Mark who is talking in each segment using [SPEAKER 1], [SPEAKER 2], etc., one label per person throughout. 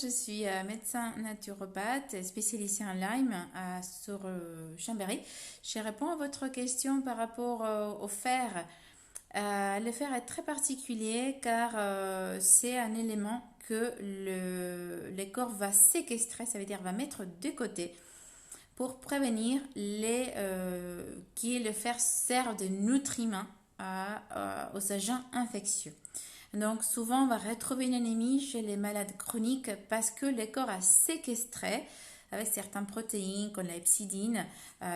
[SPEAKER 1] je suis médecin naturopathe spécialisée en Lyme sur Chambéry. Je réponds à votre question par rapport au fer. Le fer est très particulier car c'est un élément que le corps va séquestrer, ça veut dire va mettre de côté pour prévenir que le fer serve de nutriment aux agents infectieux. Donc souvent on va retrouver une anémie chez les malades chroniques parce que le corps a séquestré avec certaines protéines comme la hepcidine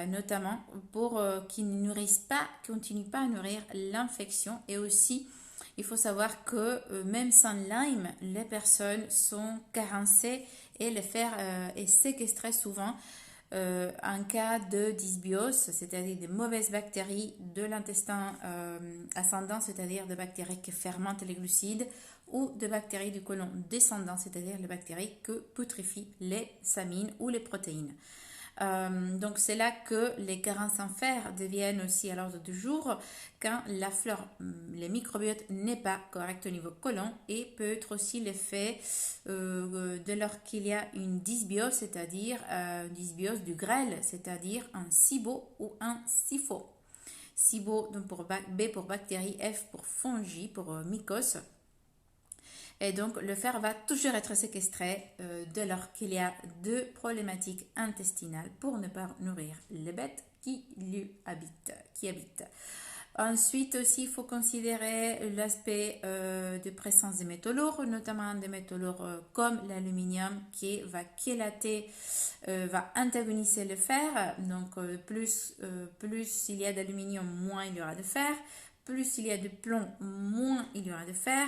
[SPEAKER 1] notamment pour qu'ils ne nourrissent pas, continuent pas à nourrir l'infection. Et aussi il faut savoir que même sans Lyme, les personnes sont carencées et le fer est séquestré souvent en cas de dysbiose, c'est-à-dire des mauvaises bactéries de l'intestin ascendant, c'est-à-dire de bactéries qui fermentent les glucides, ou de bactéries du côlon descendant, c'est-à-dire les bactéries qui putréfient les amines ou les protéines. Donc c'est là que les carences en fer deviennent aussi à l'ordre du jour quand la flore, les microbiotes n'est pas correct au niveau côlon, et peut être aussi l'effet de lors qu'il y a une dysbiose, c'est-à-dire une dysbiose du grêle, c'est-à-dire un SIBO ou un SIFO. SIBO donc pour B pour bactéries, F pour fongie, pour mycose. Et donc, le fer va toujours être séquestré dès lors qu'il y a deux problématiques intestinales pour ne pas nourrir les bêtes qui habitent. Ensuite aussi, il faut considérer l'aspect de présence des métaux lourds, notamment des métaux lourds comme l'aluminium qui va chélater, va antagoniser le fer. Donc, plus il y a d'aluminium, moins il y aura de fer. Plus il y a de plomb, moins il y aura de fer.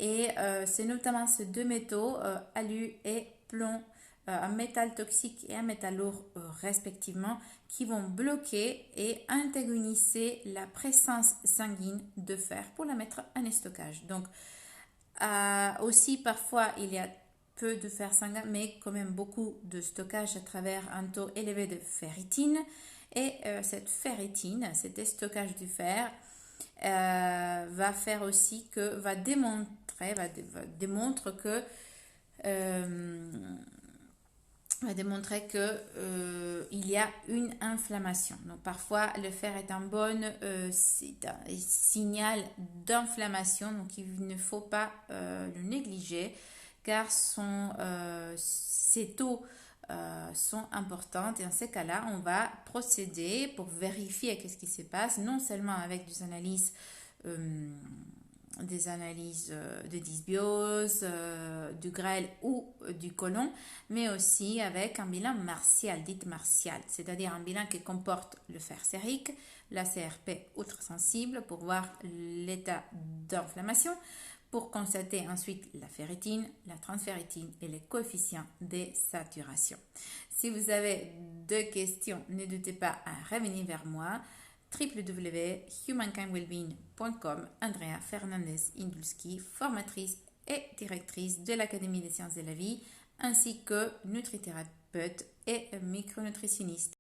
[SPEAKER 1] Et c'est notamment ces deux métaux, alu et plomb, un métal toxique et un métal lourd respectivement, qui vont bloquer et antagoniser la présence sanguine de fer pour la mettre en stockage. Donc aussi parfois il y a peu de fer sanguin, mais quand même beaucoup de stockage à travers un taux élevé de ferritine. Et cette ferritine, cet stockage du fer, va faire aussi que va démontrer que il y a une inflammation. Donc parfois le fer est un bon signal d'inflammation, donc il ne faut pas le négliger car ces taux sont importantes, et en ces cas-là on va procéder pour vérifier qu'est-ce qui se passe, non seulement avec des analyses de dysbiose, du grêle ou du côlon, mais aussi avec un bilan martial, dit martial, c'est-à-dire un bilan qui comporte le fer sérique, la CRP ultrasensible pour voir l'état d'inflammation, pour constater ensuite la ferritine, la transferritine et les coefficients de saturation. Si vous avez des questions, n'hésitez pas à revenir vers moi. www.humankindwellbeing.com. Andrea Fernandez-Indulski, formatrice et directrice de l'Académie des sciences de la vie, ainsi que nutrithérapeute et micronutritionniste.